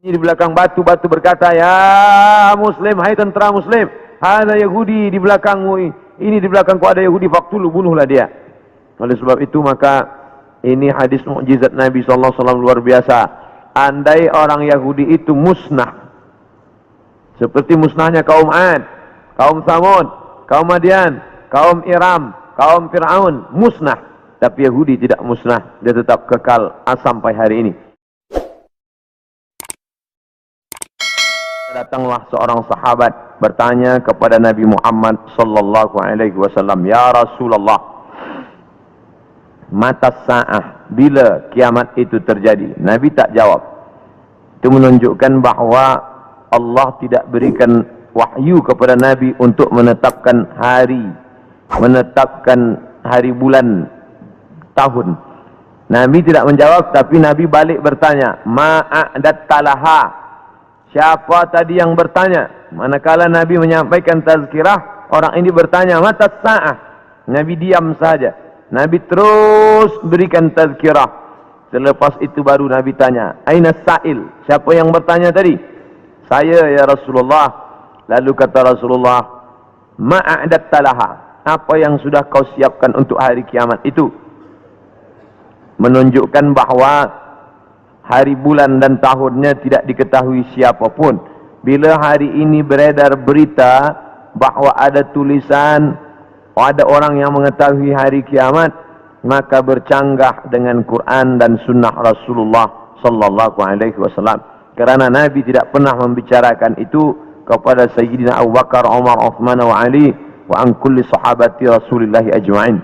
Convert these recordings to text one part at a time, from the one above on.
Di belakang batu-batu berkata, ya Muslim, hai tentara Muslim, ada Yahudi di belakangmu, ini di belakangku ada Yahudi, faktulu, bunuhlah dia. Oleh sebab itu maka ini hadis mukjizat Nabi SAW luar biasa. Andai orang Yahudi itu musnah, seperti musnahnya kaum Ad, kaum Thamud, kaum Madian, kaum Iram, kaum Fir'aun, musnah. Tapi Yahudi tidak musnah, dia tetap kekal sampai hari ini. Datanglah seorang sahabat bertanya kepada Nabi Muhammad sallallahu alaihi wasallam, "Ya Rasulullah, mata sa'ah, bila kiamat itu terjadi?" Nabi tak jawab. Itu menunjukkan bahawa Allah tidak berikan wahyu kepada Nabi untuk menetapkan hari, bulan, tahun. Nabi tidak menjawab, tapi Nabi balik bertanya, "Ma'adat talaha?" Siapa tadi yang bertanya? Manakala Nabi menyampaikan tazkirah, orang ini bertanya, "Mata sa'ah?" Nabi diam saja. Nabi terus berikan tazkirah. Selepas itu baru Nabi tanya, "Aina sa'il?" Siapa yang bertanya tadi? "Saya ya Rasulullah." Lalu kata Rasulullah, "Ma'adat talaha?" Apa yang sudah kau siapkan untuk hari kiamat itu? Menunjukkan bahawa hari, bulan dan tahunnya tidak diketahui siapapun. Bila hari ini beredar berita bahawa ada tulisan, ada orang yang mengetahui hari kiamat, maka bercanggah dengan Quran dan sunnah Rasulullah sallallahu alaihi wasallam. Kerana Nabi tidak pernah membicarakan itu kepada Sayyidina Abu Bakar, Umar, Uthman wa Ali wa an kulli sahabati Rasulillah ajma'in.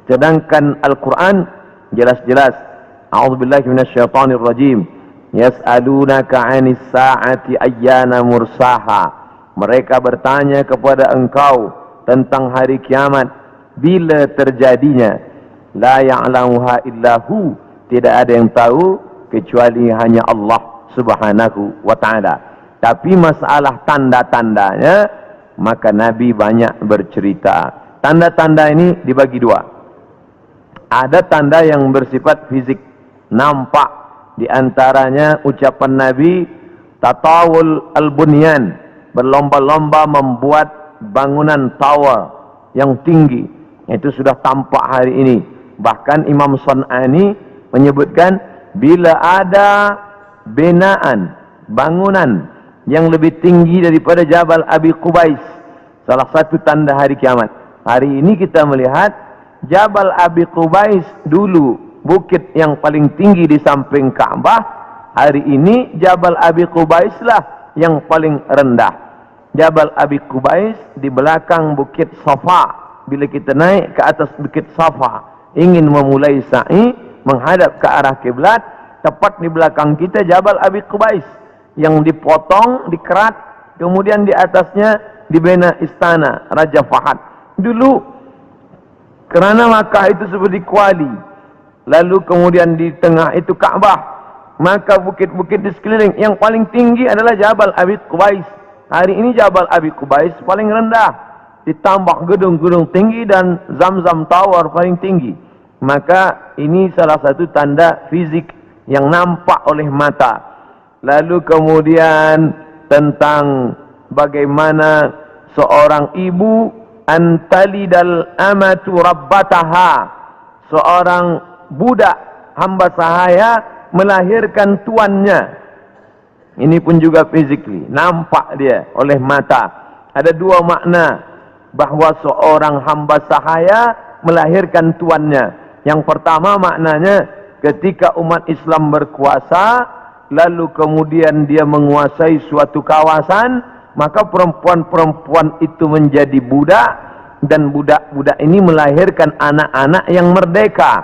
Sedangkan Al-Quran jelas-jelas, a'udzubillahi minasyaitonir rajim, yas'alunaka 'anis sa'ati ayyana mursaha. Mereka bertanya kepada engkau tentang hari kiamat, bila terjadinya. La ya'lamuha illahu, tidak ada yang tahu kecuali hanya Allah Subhanahu wa ta'ala. Tapi masalah tanda-tandanya, maka Nabi banyak bercerita. Tanda-tanda ini dibagi dua. Ada tanda yang bersifat fisik, nampak, di antaranya ucapan Nabi, tatawul al-bunyan, berlomba-lomba membuat bangunan tower yang tinggi. Itu sudah tampak hari ini. Bahkan Imam San'ani menyebutkan, bila ada binaan, bangunan yang lebih tinggi daripada Jabal Abi Qubais, salah satu tanda hari kiamat. Hari ini kita melihat Jabal Abi Qubais dulu bukit yang paling tinggi di samping Ka'bah. Hari ini Jabal Abi Qubais lah yang paling rendah. Jabal Abi Qubais di belakang bukit Safa. Bila kita naik ke atas bukit Safa, ingin memulai sa'i menghadap ke arah kiblat, tepat di belakang kita Jabal Abi Qubais yang dipotong, dikerat, kemudian di atasnya dibina istana Raja Fahad. Dulu kerana Makkah itu seperti kuali, lalu kemudian di tengah itu Ka'bah, maka bukit-bukit di sekeliling yang paling tinggi adalah Jabal Abi Qubais. Hari ini Jabal Abi Qubais paling rendah, ditambah gedung-gedung tinggi dan Zamzam Tower paling tinggi. Maka ini salah satu tanda fizik yang nampak oleh mata. Lalu kemudian tentang bagaimana seorang ibu antalidal amatu rabbataha, seorang budak hamba sahaya melahirkan tuannya. Ini pun juga physically, nampak dia oleh mata. Ada dua makna bahawa seorang hamba sahaya melahirkan tuannya. Yang pertama maknanya, ketika umat Islam berkuasa, lalu kemudian dia menguasai suatu kawasan, maka perempuan-perempuan itu menjadi budak, dan budak-budak ini melahirkan anak-anak yang merdeka.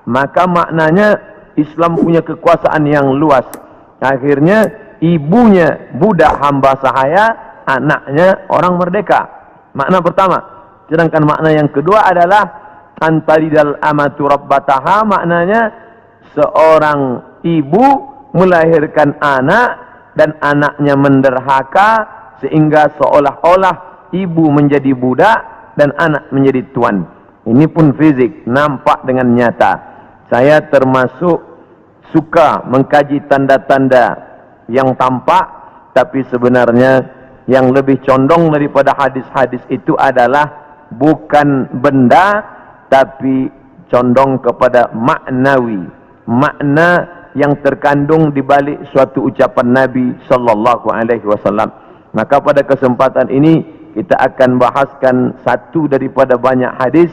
Maka maknanya Islam punya kekuasaan yang luas. Akhirnya ibunya budak hamba sahaya, anaknya orang merdeka. Makna pertama. Sedangkan makna yang kedua adalah antalidal amatu rabbataha, maknanya seorang ibu melahirkan anak dan anaknya menderhaka, sehingga seolah-olah ibu menjadi budak dan anak menjadi tuan. Ini pun fizik, nampak dengan nyata. Saya termasuk suka mengkaji tanda-tanda yang tampak, tapi sebenarnya yang lebih condong daripada hadis-hadis itu adalah bukan benda, tapi condong kepada maknawi, makna yang terkandung di balik suatu ucapan Nabi sallallahu alaihi wasallam. Maka pada kesempatan ini kita akan bahaskan satu daripada banyak hadis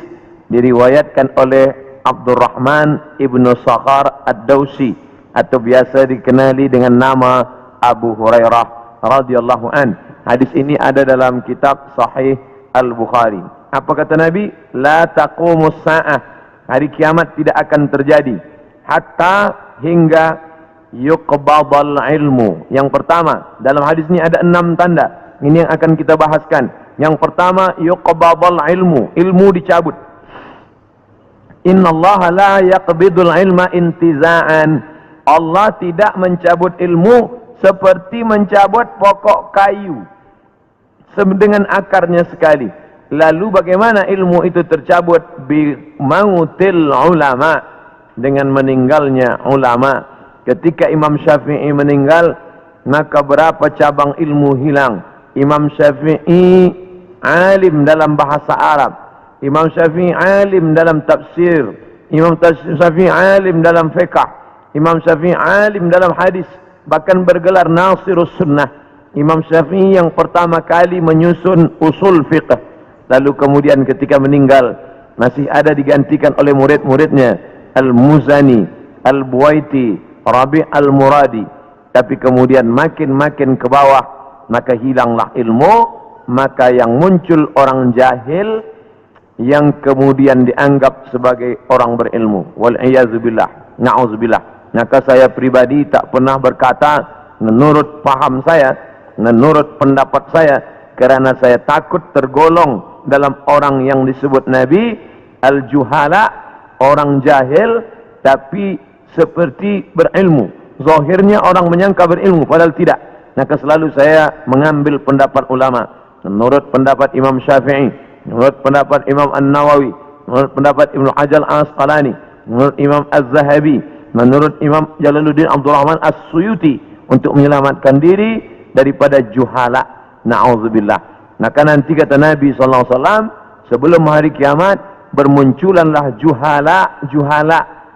diriwayatkan oleh Abdurrahman ibnu Sakhar ad-Dawsi, atau biasa dikenali dengan nama Abu Hurairah radhiyallahu an. Hadis ini ada dalam kitab Sahih Al-Bukhari. Apa kata Nabi? La taqumus sa'ah, hari kiamat tidak akan terjadi hatta hingga yuqbadal ilmu. Yang pertama, dalam hadis ini ada 6 tanda. Ini yang akan kita bahaskan. Yang pertama, yuqbadal ilmu, ilmu dicabut. Innallaha la yaqbidul ilma intiza'an. Allah tidak mencabut ilmu seperti mencabut pokok kayu dengan akarnya sekali. Lalu bagaimana ilmu itu tercabut? Bi mautil ulama, dengan meninggalnya ulama. Ketika Imam Syafi'i meninggal, maka berapa cabang ilmu hilang. Imam Syafi'i alim dalam bahasa Arab, Imam Syafi'i alim dalam tafsir, Imam Syafi'i alim dalam fiqh, Imam Syafi'i alim dalam hadis, bahkan bergelar Nasirus Sunnah. Imam Syafi'i yang pertama kali menyusun usul fiqh. Lalu kemudian ketika meninggal, masih ada digantikan oleh murid-muridnya, Al-Muzani, Al-Buwaiti, Rabi' Al-Muradi. Tapi kemudian makin ke bawah, maka hilanglah ilmu. Maka yang muncul orang jahil yang kemudian dianggap sebagai orang berilmu. Wal'iyazubillah, na'udzubillah. Maka saya pribadi tak pernah berkata menurut paham saya, menurut pendapat saya, kerana saya takut tergolong dalam orang yang disebut Nabi al-juhala, orang jahil tapi seperti berilmu. Zahirnya orang menyangka berilmu padahal tidak. Maka selalu saya mengambil pendapat ulama. Menurut pendapat Imam Syafi'i, menurut pendapat Imam An-Nawawi, menurut pendapat Ibnu Hajar Al-Asqalani, menurut Imam Az-Zahabi, menurut Imam Jalaluddin Abdul Rahman As-Suyuti, untuk menyelamatkan diri daripada juhala. Na'udzubillah. Maka nanti kata Nabi SAW, sebelum hari kiamat bermunculanlah juhala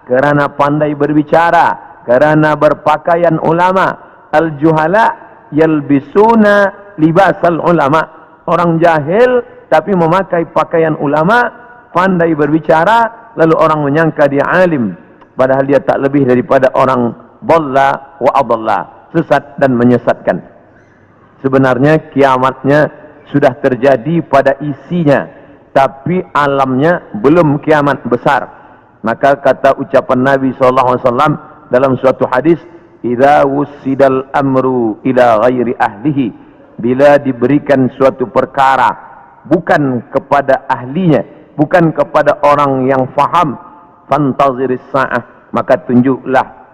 kerana pandai berbicara, kerana berpakaian ulama. Al-juhala yalbisuna libasal ulama. Orang jahil tapi memakai pakaian ulama, pandai berbicara, lalu orang menyangka dia alim, padahal dia tak lebih daripada orang dhalla wa adalla, sesat dan menyesatkan. Sebenarnya kiamatnya sudah terjadi pada isinya, tapi alamnya belum kiamat besar. Maka kata ucapan Nabi SAW dalam suatu hadis, idza wussidal amru ila ghairi ahlihi, bila diberikan suatu perkara bukan kepada ahlinya, bukan kepada orang yang faham, fantaziris sa'ah, maka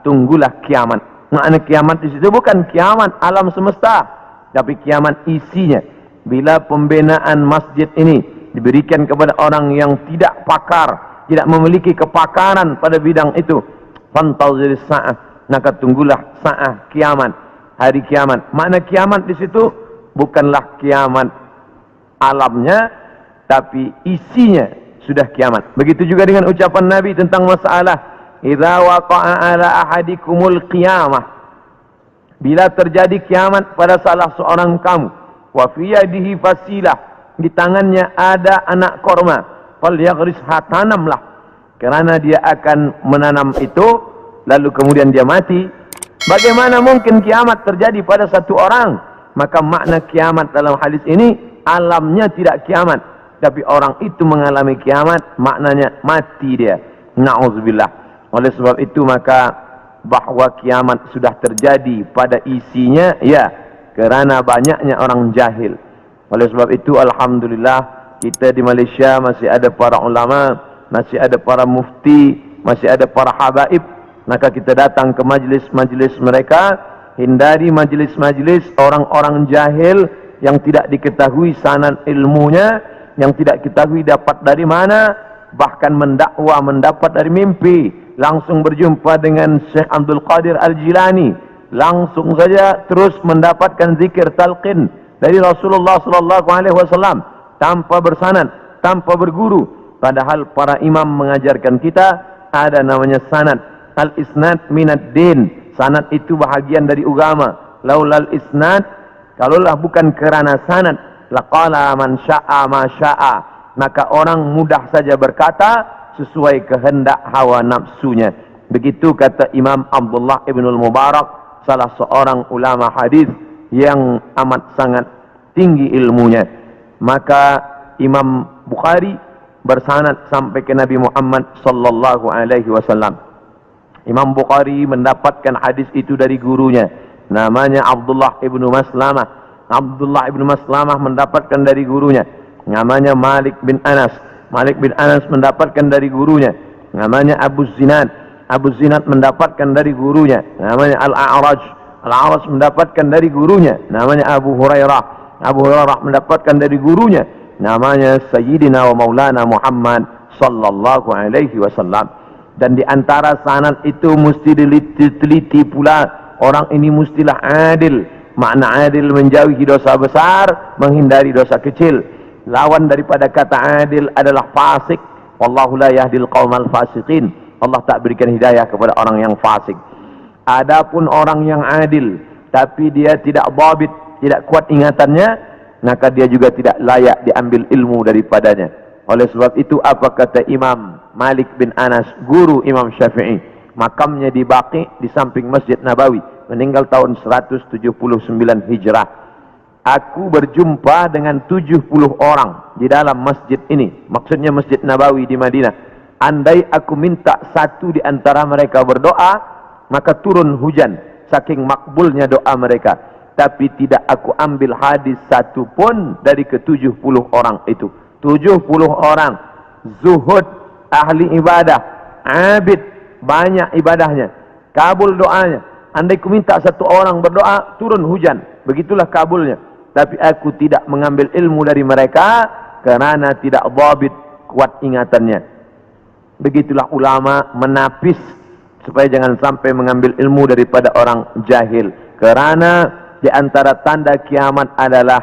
tunggulah kiamat. Makna kiamat di situ bukan kiamat alam semesta, tapi kiamat isinya. Bila pembinaan masjid ini diberikan kepada orang yang tidak pakar, tidak memiliki kepakaran pada bidang itu, fantaziris sa'ah, maka tunggulah sa'ah, kiamat, hari kiamat. Makna kiamat di situ bukanlah kiamat alamnya, tapi isinya sudah kiamat. Begitu juga dengan ucapan Nabi tentang masalah idza waqa'a ala ahadikumul qiyamah, bila terjadi kiamat pada salah seorang kamu, wa fi yadihi fasilah, di tangannya ada anak korma, falyaghrisha, tanamlah, kerana dia akan menanam itu lalu kemudian dia mati. Bagaimana mungkin kiamat terjadi pada satu orang? Maka makna kiamat dalam hadis ini, alamnya tidak kiamat, tapi orang itu mengalami kiamat, maknanya mati dia. Na'udzubillah. Oleh sebab itu maka bahwa kiamat sudah terjadi pada isinya, ya, kerana banyaknya orang jahil. Oleh sebab itu alhamdulillah kita di Malaysia masih ada para ulama, masih ada para mufti, masih ada para habaib. Maka kita datang ke majlis-majlis mereka, hindari majlis-majlis orang-orang jahil yang tidak diketahui sanad ilmunya, yang tidak diketahui dapat dari mana, bahkan mendakwa mendapat dari mimpi, langsung berjumpa dengan Syekh Abdul Qadir Al-Jilani, langsung saja terus mendapatkan zikir talqin dari Rasulullah sallallahu alaihi wasallam tanpa bersanad, tanpa berguru. Padahal para imam mengajarkan kita ada namanya sanad. Al-isnad minad din. Sanad itu bahagian dari agama. Laulal isnad, kalaulah bukan kerana sanad, laqala man syaa ma syaa, maka orang mudah saja berkata sesuai kehendak hawa nafsunya. Begitu kata Imam Abdullah ibnul Mubarak, salah seorang ulama hadis yang amat sangat tinggi ilmunya. Maka Imam Bukhari bersanad sampai ke Nabi Muhammad sallallahu alaihi wasallam. Imam Bukhari mendapatkan hadis itu dari gurunya, namanya Abdullah ibnu Maslamah. Abdullah ibnu Maslamah mendapatkan dari gurunya, namanya Malik bin Anas. Malik bin Anas mendapatkan dari gurunya, namanya Abu Zinad. Abu Zinad mendapatkan dari gurunya, namanya Al-A'raj. Al-A'raj mendapatkan dari gurunya, namanya Abu Hurairah. Abu Hurairah mendapatkan dari gurunya, namanya Sayyidina wa Maulana Muhammad sallallahu alaihi wasallam. Dan di antara sanad itu mesti diteliti pula, orang ini mestilah adil. Makna adil menjauhi dosa besar, menghindari dosa kecil. Lawan daripada kata adil adalah fasik. Wallahu la yahdil qaumal fasiqin. Allah tak berikan hidayah kepada orang yang fasik. Adapun orang yang adil tapi dia tidak dhabit, tidak kuat ingatannya, maka dia juga tidak layak diambil ilmu daripadanya. Oleh sebab itu apa kata Imam Malik bin Anas, guru Imam Syafi'i? Makamnya di Baqi di samping Masjid Nabawi, meninggal tahun 179 Hijrah. Aku berjumpa dengan 70 orang di dalam masjid ini. Maksudnya Masjid Nabawi di Madinah. Andai aku minta satu di antara mereka berdoa, maka turun hujan. Saking makbulnya doa mereka. Tapi tidak aku ambil hadis satu pun dari ke-70 orang itu. 70 orang. Zuhud, ahli ibadah, abid, banyak ibadahnya. Kabul doanya. Andai aku minta satu orang berdoa, turun hujan. Begitulah kabulnya. Tapi aku tidak mengambil ilmu dari mereka kerana tidak dhabit, kuat ingatannya. Begitulah ulama menapis supaya jangan sampai mengambil ilmu daripada orang jahil. Kerana di antara tanda kiamat adalah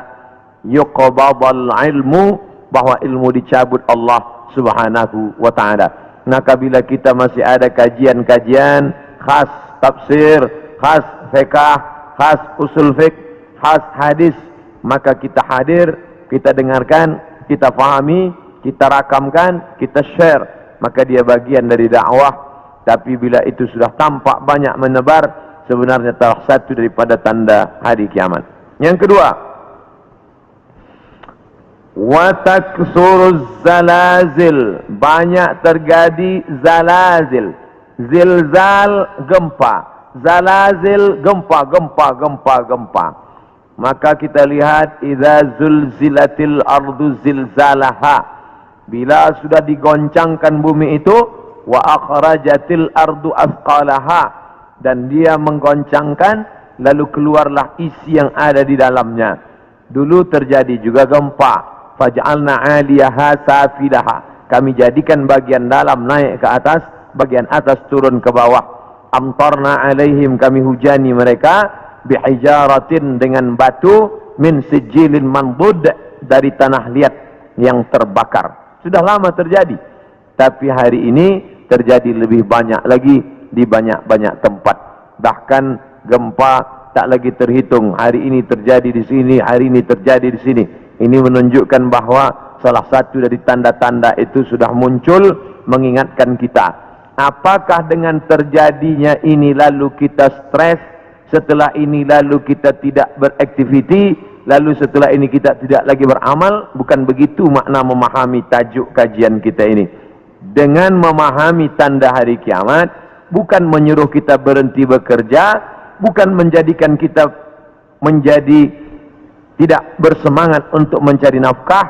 yuqbadul ilmu, bahwa ilmu dicabut Allah Subhanahu wa taala. Maka bila kita masih ada kajian-kajian khas tafsir, khas fiqh, khas usul fiqh, khas hadis, maka kita hadir, kita dengarkan, kita fahami, kita rakamkan, kita share, maka dia bagian dari dakwah. Tapi bila itu sudah tampak banyak menebar, sebenarnya salah satu daripada tanda hari kiamat. Yang kedua, wa taksuruz zalazil, banyak terjadi zalazil. Zilzal, gempa. Zalazil, gempa. Maka kita lihat idza zulzilatil ardu zilzalaha, bila sudah digoncangkan bumi itu, wa akhrajatil ardu athqalaha, dan dia menggoncangkan lalu keluarlah isi yang ada di dalamnya. Dulu terjadi juga gempa, faj'alna 'aliyaha safilaha, kami jadikan bagian dalam naik ke atas, bagian atas turun ke bawah. Amtarna 'alaihim, kami hujani mereka bihijaratin, dengan batu, min sijilin mandud, dari tanah liat yang terbakar. Sudah lama terjadi, tapi hari ini terjadi lebih banyak lagi di banyak-banyak tempat. Bahkan gempa tak lagi terhitung. Hari ini terjadi di sini, hari ini terjadi di sini. Ini menunjukkan bahwa salah satu dari tanda-tanda itu sudah muncul mengingatkan kita. Apakah dengan terjadinya ini lalu kita stres? Setelah ini lalu kita tidak beraktiviti, lalu setelah ini kita tidak lagi beramal? Bukan begitu makna memahami tajuk kajian kita ini. Dengan memahami tanda hari kiamat, bukan menyuruh kita berhenti bekerja, bukan menjadikan kita menjadi tidak bersemangat untuk mencari nafkah,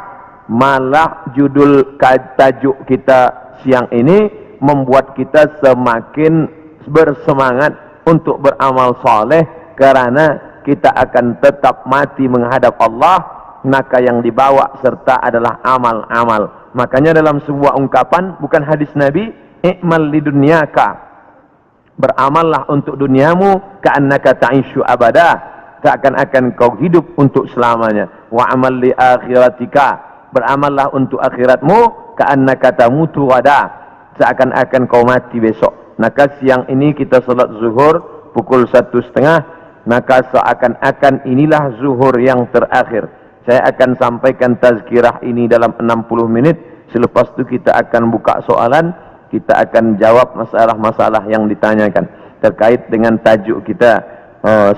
malah judul tajuk kita siang ini membuat kita semakin bersemangat untuk beramal soleh, kerana kita akan tetap mati menghadap Allah. Maka yang dibawa serta adalah amal-amal. Makanya dalam sebuah ungkapan, bukan hadis Nabi, i'mal lidunyaka Beramallah untuk duniamu ka'annaka ta'ishu abada, seakan-akan kau hidup untuk selamanya. Wa amal li akhiratika, beramallah untuk akhiratmu ka'annaka tamutu wada, seakan-akan kau mati besok. Maka siang ini kita salat zuhur pukul 1:30, maka seakan-akan inilah zuhur yang terakhir. Saya akan sampaikan tazkirah ini dalam 60 menit. Selepas itu kita akan buka soalan, kita akan jawab masalah-masalah yang ditanyakan terkait dengan tajuk kita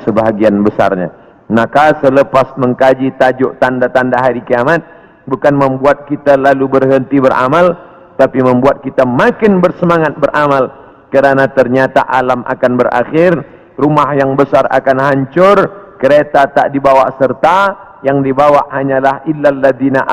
sebahagian besarnya. Maka selepas mengkaji tajuk tanda-tanda hari kiamat, bukan membuat kita lalu berhenti beramal, tapi membuat kita makin bersemangat beramal, kerana ternyata alam akan berakhir, rumah yang besar akan hancur, kereta tak dibawa serta, yang dibawa hanyalah illal ladina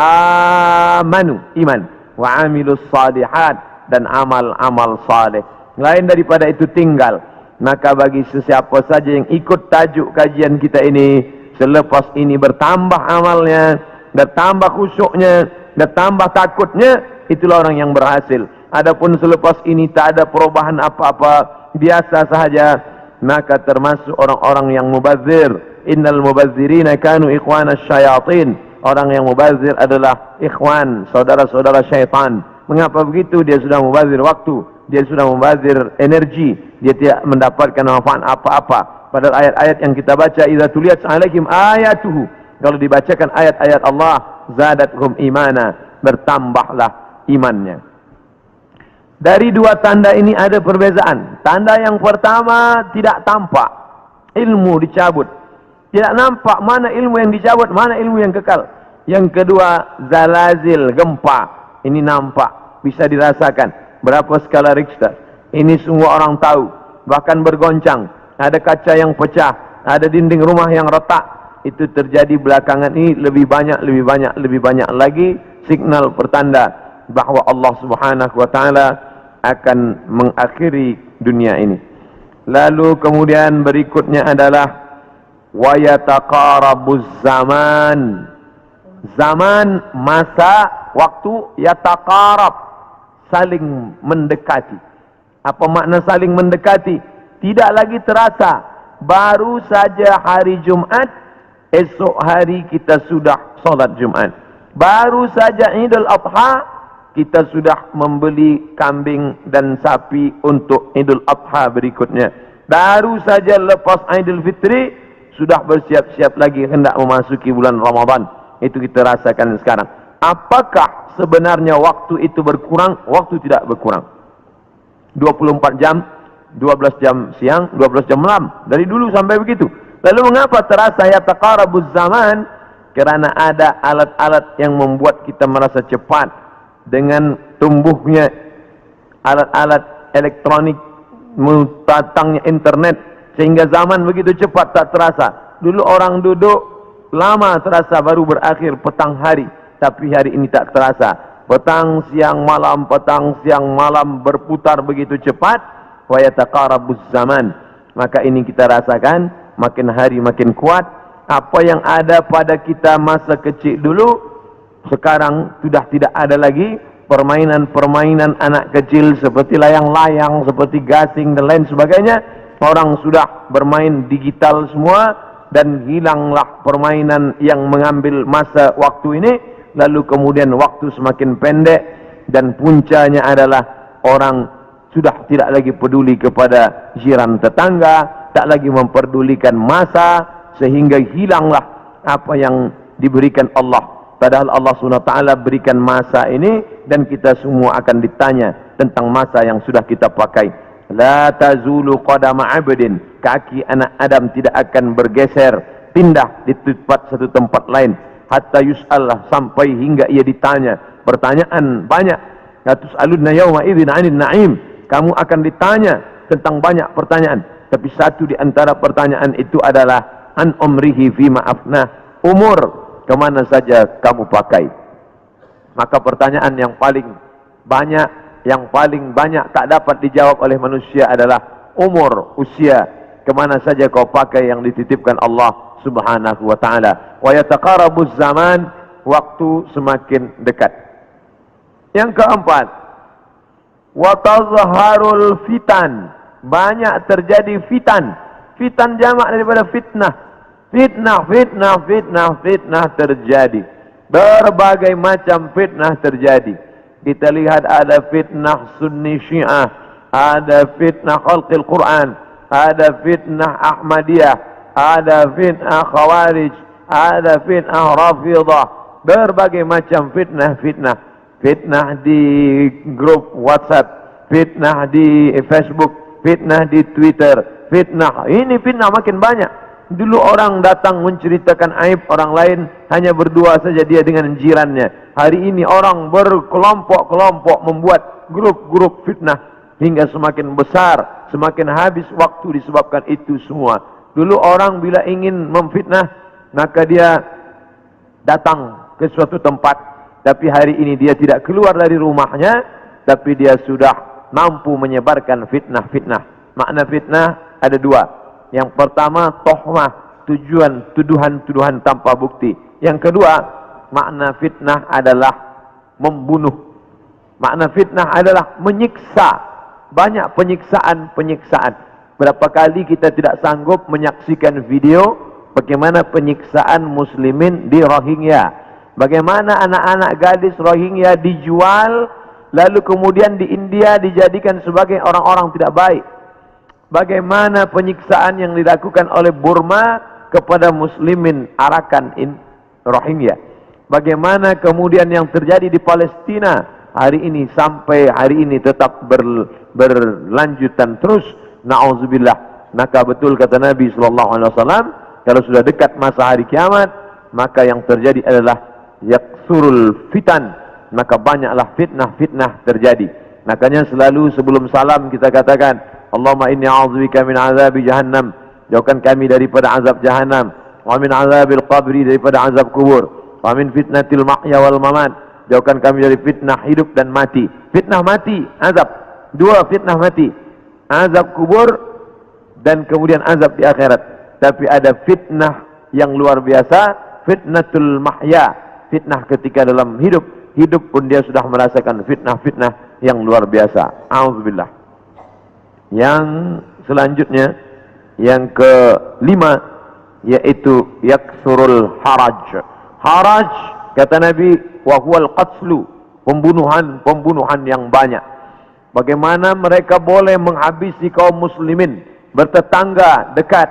amanu, iman, wa amilus salihat, dan amal-amal saleh. Lain daripada itu tinggal. Maka bagi sesiapa saja yang ikut tajuk kajian kita ini, selepas ini bertambah amalnya, bertambah khusyuknya, bertambah takutnya, itulah orang yang berhasil. Adapun selepas ini tak ada perubahan apa-apa, biasa sahaja, maka termasuk orang-orang yang mubazir. Innal mubazzirina kanu ikhwanas syayatin. Orang yang mubazir adalah ikhwan, saudara-saudara syaitan. Mengapa begitu? Dia sudah mubazir waktu, dia sudah mubazir energi, dia tidak mendapatkan manfaat apa-apa. Padahal ayat-ayat yang kita baca, idza tuliyat alaihim ayatuhu, kalau dibacakan ayat-ayat Allah, zadathum imana, bertambahlah imannya. Dari dua tanda ini ada perbezaan. Tanda yang pertama tidak tampak, ilmu dicabut. Tidak nampak mana ilmu yang dicabut, mana ilmu yang kekal. Yang kedua, zalazil, gempa. Ini nampak, bisa dirasakan. Berapa skala Richter? Ini semua orang tahu. Bahkan bergoncang. Ada kaca yang pecah, ada dinding rumah yang retak. Itu terjadi belakangan ini lebih banyak lagi signal pertanda bahwa Allah Subhanahu wa taala akan mengakhiri dunia ini. Lalu kemudian berikutnya adalah wa yataqarabuz zaman. Zaman, masa, waktu, yataqarab, saling mendekati. Apa makna saling mendekati? Tidak lagi terasa. Baru saja hari Jumat, esok hari kita sudah solat Jumat. Baru saja Idul Adha, kita sudah membeli kambing dan sapi untuk Idul Adha berikutnya. Baru saja lepas Idul Fitri, sudah bersiap-siap lagi hendak memasuki bulan Ramadan. Itu kita rasakan sekarang. Apakah sebenarnya waktu itu berkurang? Waktu tidak berkurang. 24 jam, 12 jam siang, 12 jam malam. Dari dulu sampai begitu. Lalu mengapa terasa yataqarabuz zaman? Kerana ada alat-alat yang membuat kita merasa cepat. Dengan tumbuhnya alat-alat elektronik, datangnya internet, sehingga zaman begitu cepat tak terasa. Dulu orang duduk lama terasa, baru berakhir petang hari. Tapi hari ini tak terasa. Petang, siang, malam berputar begitu cepat. Wa yataqarabuz zaman. Maka ini kita rasakan, makin hari makin kuat. Apa yang ada pada kita masa kecil dulu, sekarang sudah tidak ada lagi. Permainan-permainan anak kecil seperti layang-layang, seperti gasing dan lain sebagainya. Orang sudah bermain digital semua, dan hilanglah permainan yang mengambil masa waktu ini. Lalu kemudian waktu semakin pendek, dan puncanya adalah orang sudah tidak lagi peduli kepada jiran tetangga, tak lagi memperdulikan masa, sehingga hilanglah apa yang diberikan Allah. Padahal Allah SWT berikan masa ini, dan kita semua akan ditanya tentang masa yang sudah kita pakai. La tazulu qadama 'abdin, kaki anak Adam tidak akan bergeser, pindah di satu tempat lain, hatta yus'al, sampai hingga ia ditanya. Pertanyaan banyak. La tus'aluna yawma idzin 'anil na'im, kamu akan ditanya tentang banyak pertanyaan, tapi satu di antara pertanyaan itu adalah an umrihi fima afnah, umur kemana saja kamu pakai. Maka pertanyaan yang paling banyak tak dapat dijawab oleh manusia adalah umur, usia, kemana saja kau pakai yang dititipkan Allah Subhanahu wa ta'ala. Wa yataqarabuz zaman, waktu semakin dekat. Yang keempat, wa tazharul fitan, banyak terjadi fitan. Fitan jamak daripada fitnah. Fitnah terjadi. Berbagai macam fitnah terjadi. Kita lihat ada fitnah Sunni Syiah, ada fitnah Khalqil Quran, ada fitnah Ahmadiyah, ada fitnah Khawarij, ada fitnah Rafidah. Berbagai macam fitnah. Fitnah di grup WhatsApp, fitnah di Facebook, fitnah di Twitter, fitnah. Ini fitnah makin banyak. Dulu orang datang menceritakan aib orang lain, hanya berdua saja dia dengan jirannya. Hari ini orang berkelompok-kelompok membuat grup-grup fitnah, hingga semakin besar, semakin habis waktu disebabkan itu semua. Dulu orang bila ingin memfitnah, maka dia datang ke suatu tempat, tapi hari ini dia tidak keluar dari rumahnya, tapi dia sudah mampu menyebarkan fitnah-fitnah. Makna fitnah ada dua. Yang pertama, tohmah, tuduhan tanpa bukti. Yang kedua, makna fitnah adalah membunuh. Makna fitnah adalah menyiksa. Banyak penyiksaan. Berapa kali kita tidak sanggup menyaksikan video bagaimana penyiksaan muslimin di Rohingya. Bagaimana anak-anak gadis Rohingya dijual, lalu kemudian di India dijadikan sebagai orang-orang tidak baik. Bagaimana penyiksaan yang dilakukan oleh Burma kepada muslimin Arakan Rohingya. Bagaimana kemudian yang terjadi di Palestina hari ini sampai hari ini tetap berlanjutan terus. Na'udzubillah. Maka betul kata Nabi SAW, kalau sudah dekat masa hari kiamat, maka yang terjadi adalah yaksurul fitan. Maka banyaklah fitnah terjadi. Makanya selalu sebelum salam kita katakan, Allahumma inni a'udzubika min azabi jahannam. Jauhkan kami daripada azab jahannam. Wa min azabil qabri, daripada azab kubur. Wa min fitnatil mahya wal mamat. Jauhkan kami dari fitnah hidup dan mati. Fitnah mati, azab. Dua fitnah mati. Azab kubur dan kemudian azab di akhirat. Tapi ada fitnah yang luar biasa, fitnatul mahya. Fitnah ketika dalam hidup pun dia sudah merasakan fitnah yang luar biasa. A'udzubillah. Yang selanjutnya, yang kelima, yaitu yaksurul haraj. Haraj, kata Nabi, wa huwal qatlu, pembunuhan yang banyak. Bagaimana mereka boleh menghabisi kaum muslimin bertetangga dekat.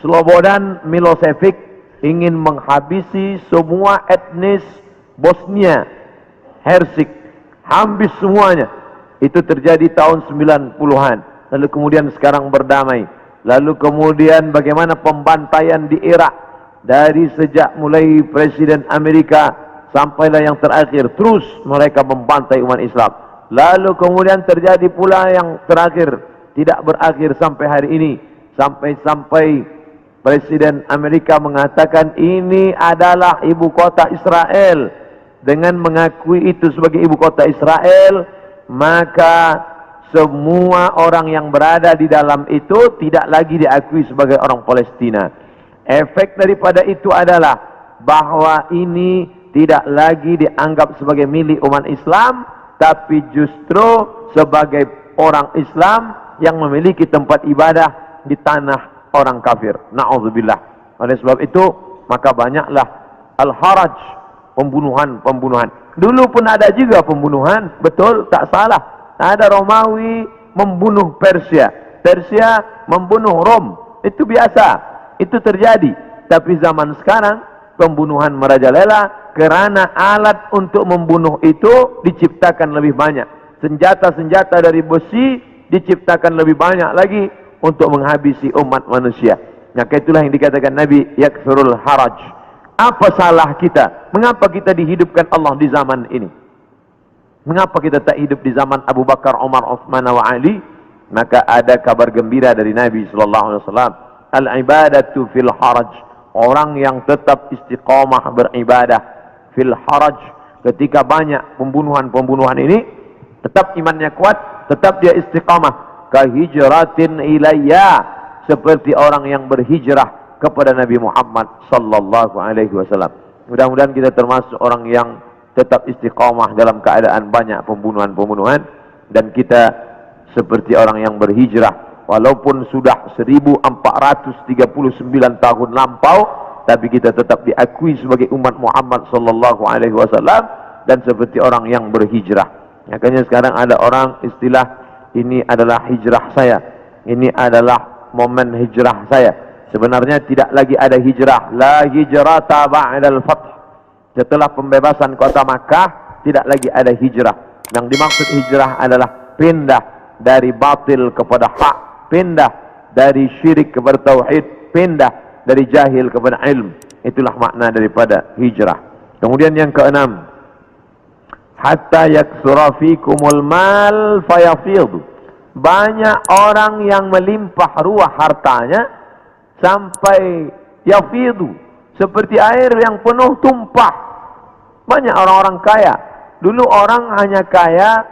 Slobodan Milosevic ingin menghabisi semua etnis Bosnia Hersek, habis semuanya. Itu terjadi tahun 90-an. Lalu kemudian sekarang berdamai. Lalu kemudian bagaimana pembantaian di Irak. Dari sejak mulai Presiden Amerika sampailah yang terakhir. Terus mereka membantai umat Islam. Lalu kemudian terjadi pula yang terakhir. Tidak berakhir sampai hari ini. Sampai Presiden Amerika mengatakan ini adalah ibu kota Israel. Dengan mengakui itu sebagai ibu kota Israel, maka semua orang yang berada di dalam itu tidak lagi diakui sebagai orang Palestina. Efek daripada itu adalah bahwa ini tidak lagi dianggap sebagai milik umat Islam, tapi justru sebagai orang Islam yang memiliki tempat ibadah di tanah orang kafir. Na'udzubillah. Oleh sebab itu, maka banyaklah al-haraj, pembunuhan. Dulu pun ada juga pembunuhan, betul, tak salah. Ada Romawi membunuh Persia, Persia membunuh Rom. Itu biasa, itu terjadi. Tapi zaman sekarang pembunuhan merajalela karena alat untuk membunuh itu diciptakan lebih banyak. Senjata-senjata dari besi diciptakan lebih banyak lagi untuk menghabisi umat manusia. Maka itulah yang dikatakan Nabi, yakfirul haraj. Apa salah kita? Mengapa kita dihidupkan Allah di zaman ini? Mengapa kita tak hidup di zaman Abu Bakar, Umar, Uthman wa Ali? Maka ada kabar gembira dari Nabi SAW. Al-ibadatu fil haraj. Orang yang tetap istiqamah beribadah fil haraj. Ketika banyak pembunuhan ini, tetap imannya kuat, tetap dia istiqamah. Kahijratin ilayya. Seperti orang yang berhijrah kepada Nabi Muhammad sallallahu alaihi wasallam. Mudah-mudahan kita termasuk orang yang tetap istiqamah dalam keadaan banyak pembunuhan dan kita seperti orang yang berhijrah. Walaupun sudah 1439 tahun lampau, tapi kita tetap diakui sebagai umat Muhammad sallallahu alaihi wasallam dan seperti orang yang berhijrah. Makanya sekarang ada orang istilah, ini adalah hijrah saya, ini adalah momen hijrah saya. Sebenarnya tidak lagi ada hijrah. La hijrata ba'dal fath. Setelah pembebasan kota Makkah, tidak lagi ada hijrah. Yang dimaksud hijrah adalah pindah dari batil kepada hak, pindah dari syirik kepada tauhid, pindah dari jahil kepada ilm. Itulah makna daripada hijrah. Kemudian yang keenam, hatta yaksura fikumul mal fayafidhu. Banyak orang yang melimpah ruah hartanya sampai yafidhu, seperti air yang penuh tumpah. Banyak orang-orang kaya. Dulu orang hanya kaya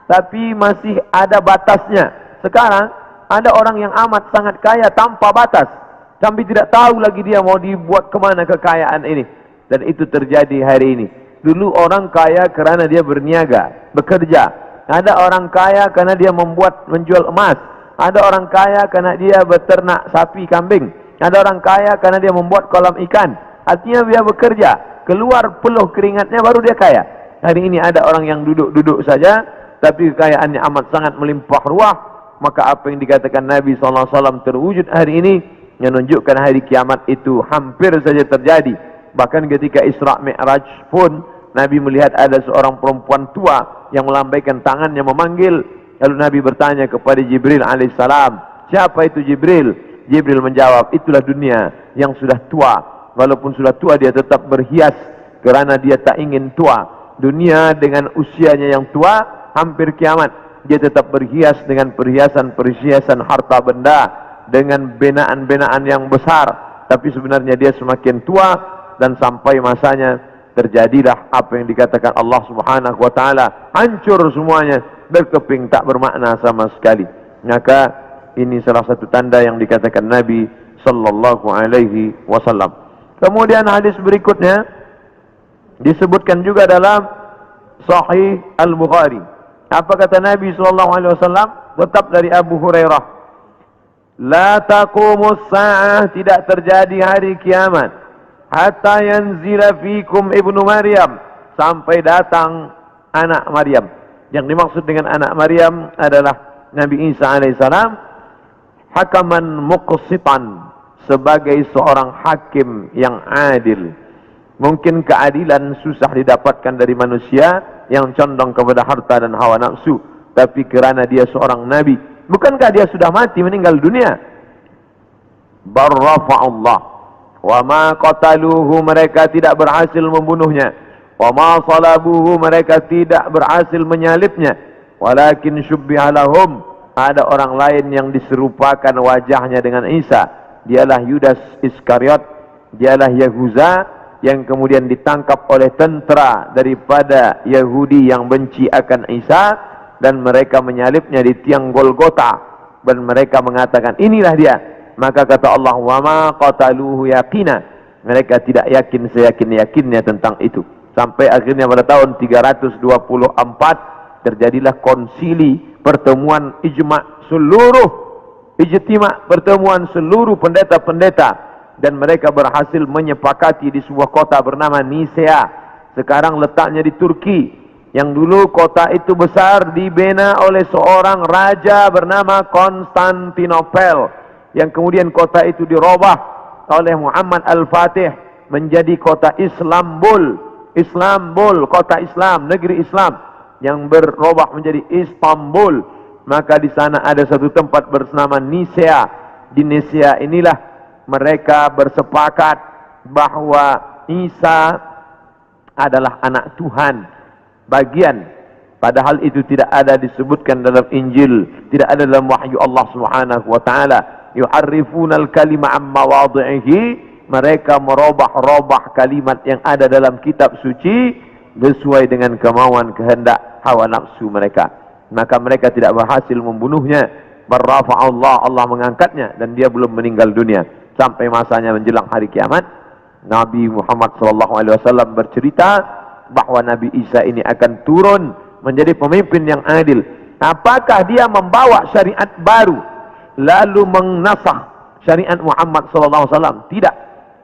tapi masih ada batasnya. Sekarang ada orang yang amat sangat kaya tanpa batas, sampai tidak tahu lagi dia mau dibuat kemana kekayaan ini. Dan itu terjadi hari ini. Dulu orang kaya kerana dia berniaga, bekerja. Ada orang kaya kerana dia menjual emas. Ada orang kaya kerana dia beternak sapi, kambing. Ada orang kaya kerana dia membuat kolam ikan. Artinya dia bekerja, keluar peluh keringatnya baru dia kaya. Hari ini ada orang yang duduk-duduk saja, tapi kekayaannya amat sangat melimpah ruah. Maka apa yang dikatakan Nabi SAW terwujud hari ini, menunjukkan hari kiamat itu hampir saja terjadi. Bahkan ketika Isra Mi'raj pun, Nabi melihat ada seorang perempuan tua yang melambaikan tangannya memanggil. Lalu Nabi bertanya kepada Jibril alaihissalam, siapa itu Jibril? Jibril menjawab, itulah dunia yang sudah tua. Walaupun sudah tua, dia tetap berhias kerana dia tak ingin tua. Dunia dengan usianya yang tua, hampir kiamat, dia tetap berhias dengan perhiasan-perhiasan harta benda, dengan binaan-binaan yang besar. Tapi sebenarnya dia semakin tua, dan sampai masanya terjadilah apa yang dikatakan Allah Subhanahu wa taala, hancur semuanya, berkeping, tak bermakna sama sekali. Maka ini salah satu tanda yang dikatakan Nabi sallallahu alaihi wasallam. Kemudian hadis berikutnya disebutkan juga dalam Sahih Al-Bukhari. Apa kata Nabi sallallahu alaihi wasallam? Tetap dari Abu Hurairah. La taqumus sa'ah, tidak terjadi hari kiamat hatta yanzila fikum ibnu Maryam, sampai datang anak Maryam. Yang dimaksud dengan anak Maryam adalah Nabi Isa alaihissalam, hakaman muqsitan, sebagai seorang hakim yang adil. Mungkin keadilan susah didapatkan dari manusia yang condong kepada harta dan hawa nafsu, tapi kerana dia seorang nabi, bukankah dia sudah mati, meninggal dunia? Barrafa'allah wa ma qataluhu, mereka tidak berhasil membunuhnya. Wa ma salabuhu, mereka tidak berhasil menyalibnya. Walakin syubbiha lahum, ada orang lain yang diserupakan wajahnya dengan Isa. Dialah Yudas Iskariot, dialah Yahuza, yang kemudian ditangkap oleh tentera daripada Yahudi yang benci akan Isa, dan mereka menyalibnya di tiang Golgota, dan mereka mengatakan inilah dia. Maka kata Allah, wa ma qataluhu yaqina, mereka tidak yakin seyakin-yakinnya tentang itu. Sampai akhirnya pada tahun 324 terjadilah konsili, pertemuan ijma' pertemuan seluruh pendeta-pendeta, dan mereka berhasil menyepakati di sebuah kota bernama Nisea. Sekarang letaknya di Turki. Yang dulu kota itu besar, dibina oleh seorang raja bernama Konstantinopel, yang kemudian kota itu dirubah oleh Muhammad Al-Fatih menjadi kota Islambul. Islambul, kota Islam, negeri Islam, yang berubah menjadi Istanbul. Maka di sana ada satu tempat bernama Nisea. Di Nisea inilah mereka bersepakat bahwa Isa adalah anak Tuhan, bagian. Padahal itu tidak ada disebutkan dalam Injil, tidak ada dalam wahyu Allah Subhanahu wa taala. Yu'arrifuna al-kalima amma wadhihi, mereka merubah-rubah kalimat yang ada dalam kitab suci sesuai dengan kemauan kehendak hawa nafsu mereka. Maka mereka tidak berhasil membunuhnya. Barrafa'allah, Allah mengangkatnya, dan dia belum meninggal dunia sampai masanya menjelang hari kiamat. Nabi Muhammad SAW bercerita bahwa Nabi Isa ini akan turun menjadi pemimpin yang adil, Apakah dia membawa syariat baru lalu mengnasah syariat Muhammad sallallahu alaihi wasallam? Tidak.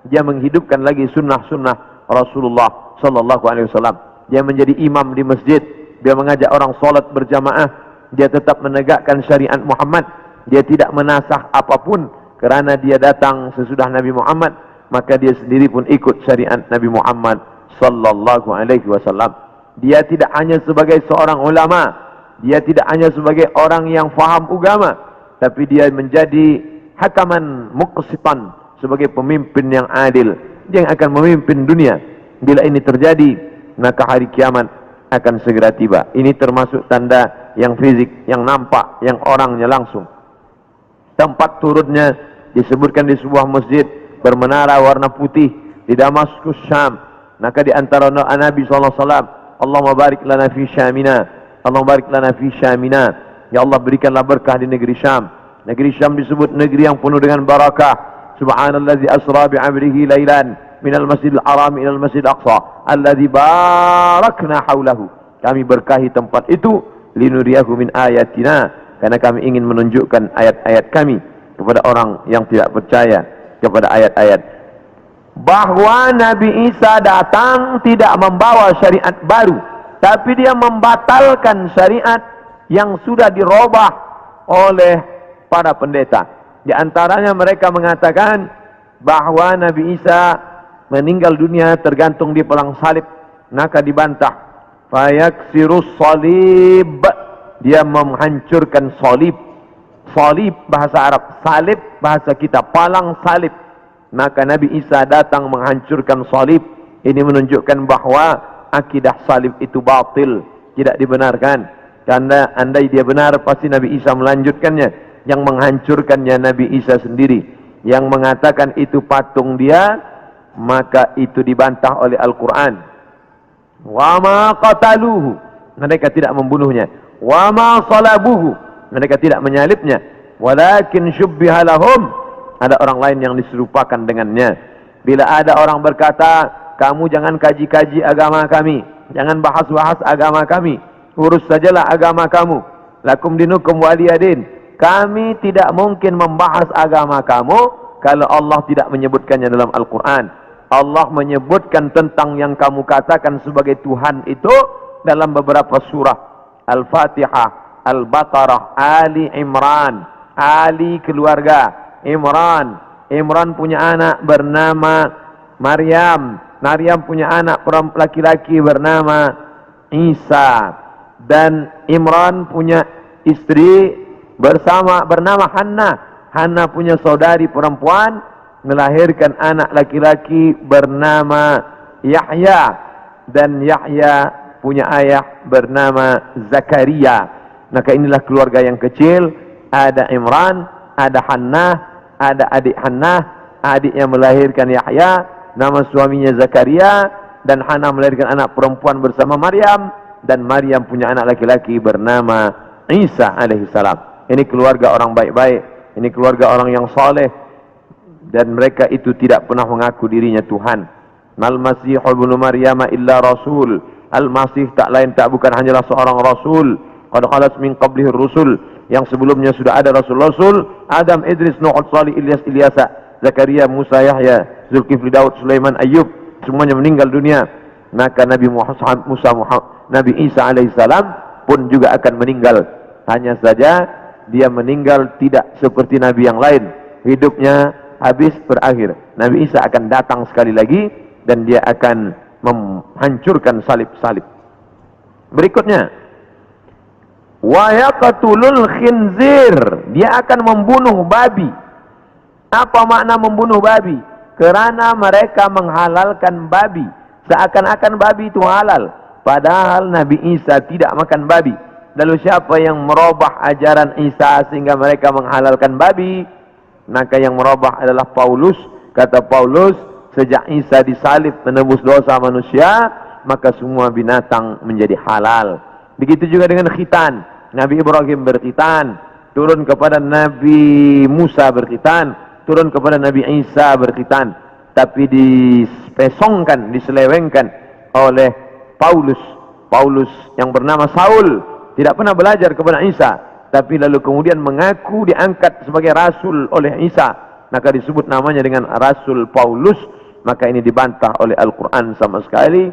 Dia menghidupkan lagi sunnah-sunnah Rasulullah sallallahu alaihi wasallam. Dia menjadi imam di masjid, dia mengajak orang salat berjamaah, dia tetap menegakkan syariat Muhammad. Dia tidak menasah apapun kerana dia datang sesudah Nabi Muhammad, maka dia sendiri pun ikut syariat Nabi Muhammad sallallahu alaihi wasallam. Dia tidak hanya sebagai seorang ulama, dia tidak hanya sebagai orang yang faham agama, tapi dia menjadi hakaman muqsitan, sebagai pemimpin yang adil. Dia yang akan memimpin dunia. Bila ini terjadi, maka hari kiamat akan segera tiba. Ini termasuk tanda yang fizik, yang nampak, yang orangnya langsung. Tempat turunnya disebutkan di sebuah masjid bermenara warna putih di Damaskus, Syam. Maka di antara doa Nabi SAW, Allahumma barik lana fi Syamina, Allahumma barik lana fi Syamina. Ya Allah, berikanlah berkah di negeri Syam. Negeri Syam disebut negeri yang penuh dengan barakah. Subhanallazi asra bi'amrihi lailan minal masjidil haram ilal masjidil aqsa alladzi barakna haulahu. Kami berkahi tempat itu linuriyahu min ayatina, karena kami ingin menunjukkan ayat-ayat kami kepada orang yang tidak percaya kepada ayat-ayat. Bahwa Nabi Isa datang tidak membawa syariat baru, tapi dia membatalkan syariat yang sudah dirubah oleh para pendeta. Di antaranya mereka mengatakan bahwa Nabi Isa meninggal dunia tergantung di pelang salib, maka dibantah. Fayaksirus salib, dia menghancurkan salib. Salib bahasa Arab, salib bahasa kita, palang salib. Maka Nabi Isa datang menghancurkan salib. Ini menunjukkan bahwa akidah salib itu batil, tidak dibenarkan. Karena andai dia benar, pasti Nabi Isa melanjutkannya. Yang menghancurkannya Nabi Isa sendiri. Yang mengatakan itu patung dia, maka itu dibantah oleh Al-Quran. Wa ma qataluhu, mereka tidak membunuhnya. Wa ma salabuhu, mereka tidak menyalibnya. Walakin syubbiha lahum, ada orang lain yang diserupakan dengannya. Bila ada orang berkata, kamu jangan kaji-kaji agama kami, jangan bahas-bahas agama kami, urus sajalah agama kamu. Lakum dinukum waliyadin. Kami tidak mungkin membahas agama kamu kalau Allah tidak menyebutkannya dalam Al-Quran. Allah menyebutkan tentang yang kamu katakan sebagai Tuhan itu dalam beberapa surah. Al-Fatihah, Al-Baqarah, Ali Imran. Ali keluarga, Imran. Imran punya anak bernama Maryam. Maryam punya anak laki-laki bernama Isa. Dan Imran punya istri bernama Hannah. Hannah punya saudari perempuan, melahirkan anak laki-laki bernama Yahya. Dan Yahya punya ayah bernama Zakaria. Maka inilah keluarga yang kecil. Ada Imran, ada Hannah, ada adik Hannah, adik yang melahirkan Yahya, nama suaminya Zakaria. Dan Hannah melahirkan anak perempuan bersama Maryam. Dan Maryam punya anak laki-laki bernama Isa alaihissalam. Ini keluarga orang baik-baik, ini keluarga orang yang saleh, dan mereka itu tidak pernah mengaku dirinya Tuhan. Al-Masih ibnu Maryam illa rasul. Al-Masih tak lain tak bukan hanyalah seorang rasul. Qad khalas min qablihi rusul, yang sebelumnya sudah ada rasul-rasul. Adam, Idris, Nuh, Salih, Ilyas, Ilyasa, Zakaria, Musa, Yahya, Zulkifli, Daud, Sulaiman, Ayyub, semuanya meninggal dunia. Maka Nabi Nabi Isa alaihissalam pun juga akan meninggal. Hanya saja dia meninggal tidak seperti Nabi yang lain. Hidupnya habis, berakhir. Nabi Isa akan datang sekali lagi dan dia akan menghancurkan salib-salib. Berikutnya, wa yaqtulul khinzir, dia akan membunuh babi. Apa makna membunuh babi? Kerana mereka menghalalkan babi, seakan-akan babi itu halal, padahal Nabi Isa tidak makan babi. Lalu siapa yang merubah ajaran Isa sehingga mereka menghalalkan babi? Maka yang merubah adalah Paulus. Kata Paulus, sejak Isa disalib menebus dosa manusia, maka semua binatang menjadi halal. Begitu juga dengan khitan. Nabi Ibrahim berkhitan, turun kepada Nabi Musa berkhitan, turun kepada Nabi Isa berkhitan. Tapi diselewengkan oleh Paulus yang bernama Saul. tidak pernah belajar kepada Isa, tapi lalu kemudian mengaku diangkat sebagai rasul oleh Isa, maka disebut namanya dengan Rasul Paulus. Maka ini dibantah oleh Al-Quran sama sekali.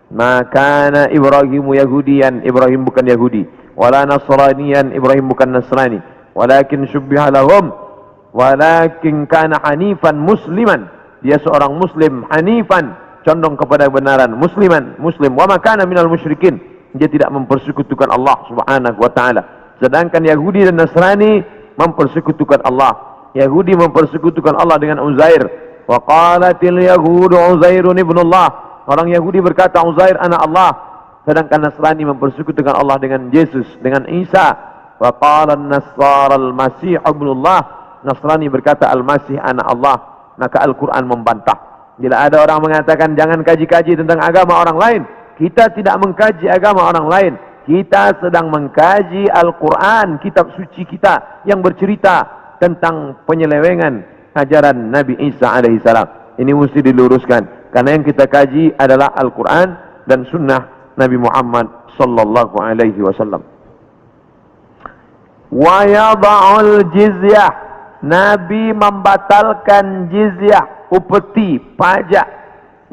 Maka Ibrahimu Yahudian, Ibrahim bukan Yahudi, wala Nasranian, Ibrahim bukan Nasrani, walakin syubbiha lahum, walakin kana hanifan musliman, dia seorang muslim, hanifan, condong kepada kebenaran, musliman, muslim, wa ma kana minal musyrikin, dia tidak mempersekutukan Allah Subhanahu wa taala. Sedangkan Yahudi dan Nasrani mempersekutukan Allah. Yahudi mempersekutukan Allah dengan Uzair. Wa qalatil yahudu Uzairun ibnullah. Orang Yahudi berkata Uzair anak Allah. Sedangkan Nasrani mempersekutukan Allah dengan Yesus, dengan Isa. Wa qala an-nasara al-masih ibnullah. Nasrani berkata Al-Masih anak Allah. Maka Al-Quran membantah. Bila ada orang mengatakan jangan kaji-kaji tentang agama orang lain, kita tidak mengkaji agama orang lain. Kita sedang mengkaji Al-Quran, kitab suci kita yang bercerita tentang penyelewengan ajaran Nabi Isa alaihissalam. Ini mesti diluruskan, karena yang kita kaji adalah Al-Quran dan sunnah Nabi Muhammad sallallahu alaihi wasallam. Wa yada'ul jizyah, Nabi membatalkan jizyah, upeti, pajak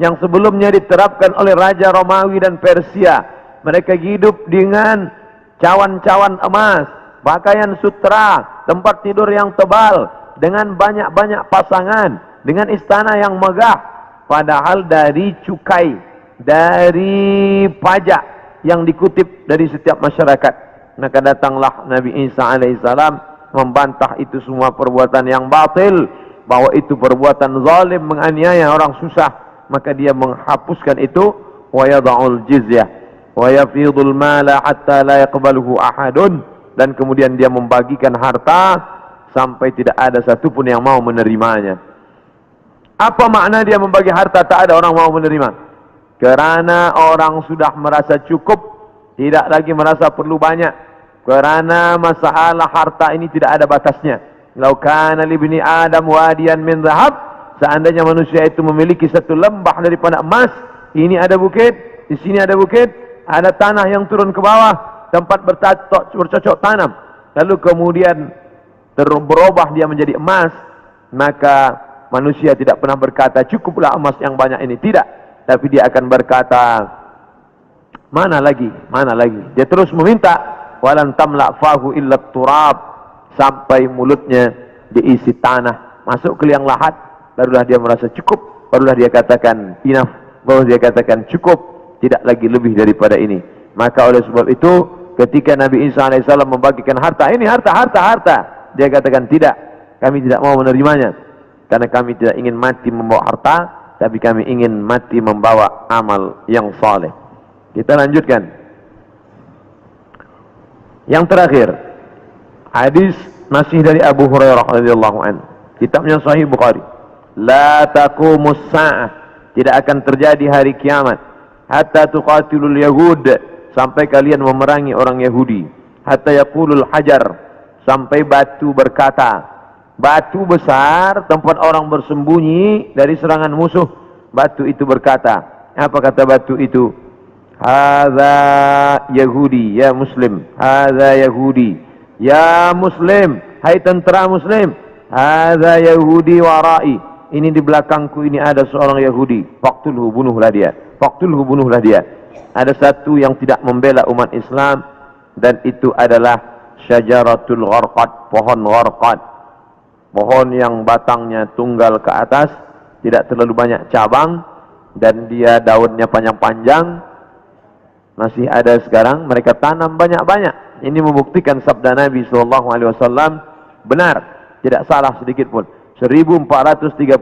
yang sebelumnya diterapkan oleh Raja Romawi dan Persia. Mereka hidup dengan cawan-cawan emas, pakaian sutra, tempat tidur yang tebal, dengan banyak-banyak pasangan, dengan istana yang megah. Padahal dari cukai, dari pajak yang dikutip dari setiap masyarakat. Maka datanglah Nabi Isa alaihissalam membantah itu semua perbuatan yang batil, bahwa itu perbuatan zalim, menganiaya orang susah. Maka dia menghapuskan itu, wa yada'ul jizyah wa yafidul mala hatta la yaqbaluhu ahadun, dan kemudian dia membagikan harta sampai tidak ada satupun yang mau menerimanya. Apa makna dia membagi harta tak ada orang mau menerima? Kerana orang sudah merasa cukup, tidak lagi merasa perlu banyak. Kerana masalah harta ini tidak ada batasnya. Lau kana li ibni Adam wadiyan min dhahab, seandainya manusia itu memiliki satu lembah daripada emas, ini ada bukit, di sini ada bukit, ada tanah yang turun ke bawah, tempat bercocok tanam, lalu kemudian berubah dia menjadi emas, maka manusia tidak pernah berkata cukuplah emas yang banyak ini, tidak, tapi dia akan berkata mana lagi, mana lagi. Dia terus meminta, walan tamla fahu illa turab, sampai mulutnya diisi tanah, masuk ke liang lahat, barulah dia merasa cukup, barulah dia katakan enough, barulah dia katakan cukup, tidak lagi lebih daripada ini. Maka oleh sebab itu ketika Nabi Isa alaihissalam membagikan harta, ini harta, dia katakan tidak, kami tidak mau menerimanya, karena kami tidak ingin mati membawa harta, tapi kami ingin mati membawa amal yang saleh. Kita lanjutkan. Yang terakhir, hadis masih dari Abu Hurairah radhiyallahu anhu, kitabnya Sahih Bukhari. La taqumus sa'ah, tidak akan terjadi hari kiamat, hatta tuqatilul yahud, sampai kalian memerangi orang Yahudi, hatta yaqulul hajar, sampai batu berkata, batu besar tempat orang bersembunyi dari serangan musuh, batu itu berkata, apa kata batu itu? Hadza Yahudi ya Muslim, hadza Yahudi ya Muslim, hai tentara Muslim, hadza Yahudi warai, ini di belakangku ini ada seorang Yahudi, faqtulhu, bunuhlah dia, faqtulhu, bunuhlah dia. Ada satu yang tidak membela umat Islam, dan itu adalah syajaratul gharqad, pohon gharqad, pohon yang batangnya tunggal ke atas, tidak terlalu banyak cabang, dan dia daunnya panjang-panjang. Masih ada sekarang, mereka tanam banyak-banyak. Ini membuktikan sabda Nabi SAW benar, tidak salah sedikit pun. 1439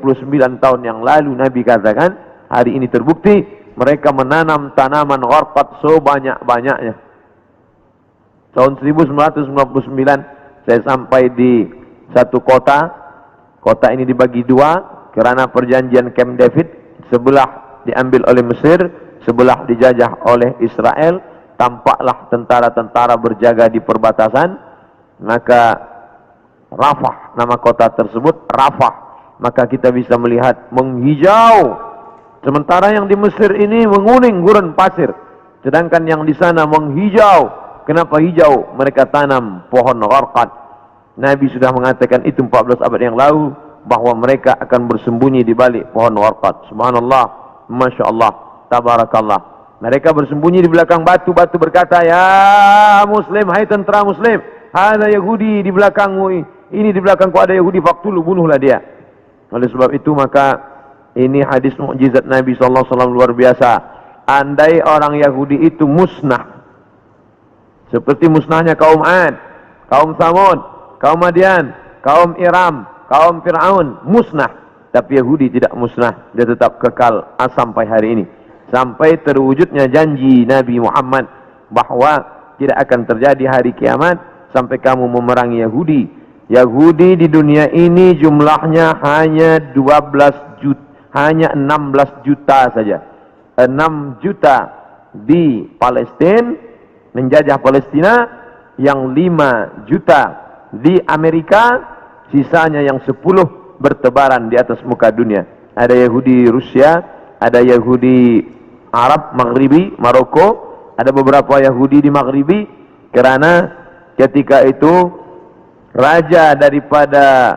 tahun yang lalu Nabi katakan, hari ini terbukti, mereka menanam tanaman gharqad sebanyak-banyaknya. Tahun 1999 saya sampai di satu kota. Kota ini dibagi dua kerana perjanjian Camp David. Sebelah diambil oleh Mesir, sebelah dijajah oleh Israel. Tampaklah tentara-tentara berjaga di perbatasan. Maka Rafah, nama kota tersebut Rafah. Maka kita bisa melihat menghijau. Sementara yang di Mesir ini menguning gurun pasir, sedangkan yang di sana menghijau, Kenapa hijau? Mereka tanam pohon gharqad. Nabi sudah mengatakan itu 14 abad yang lalu, bahwa mereka akan bersembunyi di balik pohon gharqad. Subhanallah, Masya Allah, Tabarakallah. Mereka bersembunyi di belakang batu. Batu berkata, ya Muslim, hai tentara Muslim, ada Yahudi di belakangmu, ini di belakangku ada Yahudi, faktulu, bunuhlah dia. Oleh sebab itu maka ini hadis mukjizat Nabi SAW luar biasa. Andai orang Yahudi itu musnah, seperti musnahnya kaum Ad, kaum Thamud, kaum Madian, kaum Iram, kaum Fir'aun, musnah. Tapi Yahudi tidak musnah, dia tetap kekal sampai hari ini. Sampai terwujudnya janji Nabi Muhammad bahwa tidak akan terjadi hari kiamat sampai kamu memerangi Yahudi. Yahudi di dunia ini jumlahnya hanya 16 juta saja. 6 juta di Palestina, menjajah Palestina, yang 5 juta di Amerika, sisanya yang 10 bertebaran di atas muka dunia. Ada Yahudi Rusia, ada Yahudi Arab Maghribi, Maroko, ada beberapa Yahudi di Maghribi, karena ketika itu raja daripada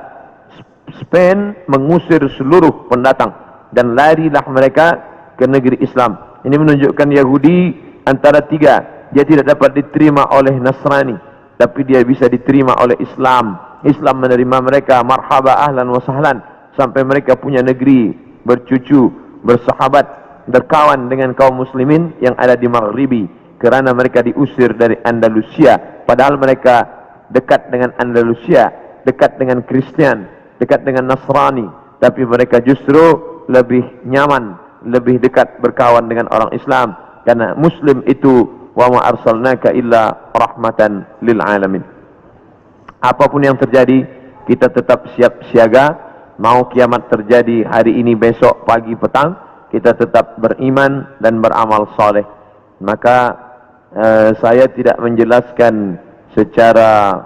Spain mengusir seluruh pendatang dan larilah mereka ke negeri Islam. Ini menunjukkan Yahudi antara tiga. Dia tidak dapat diterima oleh Nasrani, tapi dia bisa diterima oleh Islam. Islam menerima mereka, marhaba ahlan wa sahlan, sampai mereka punya negeri, bercucu, bersahabat, berkawan dengan kaum muslimin yang ada di Maghribi, kerana mereka diusir dari Andalusia. Padahal mereka dekat dengan Andalusia, dekat dengan Kristian, dekat dengan Nasrani, tapi mereka justru lebih nyaman, lebih dekat berkawan dengan orang Islam, karena Muslim itu wa ma arsalnaka illa rahmatan lil alamin. Apapun yang terjadi, kita tetap siap siaga. Mau kiamat terjadi hari ini, besok, pagi, petang, kita tetap beriman dan beramal soleh. Maka saya tidak menjelaskan secara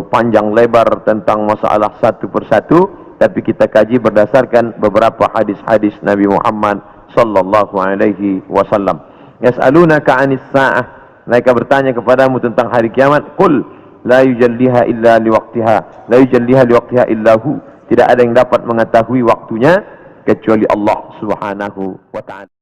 panjang lebar tentang masalah satu persatu, tapi kita kaji berdasarkan beberapa hadis-hadis Nabi Muhammad sallallahu alaihi wasallam. Yas'alunaka 'anis sa'ah, mereka bertanya kepadamu tentang hari kiamat. Qul la yujalliha illa liwaqtiha, la yujalliha liwaqtiha illa hu, tidak ada yang dapat mengetahui waktunya kecuali Allah Subhanahu wa ta'ala.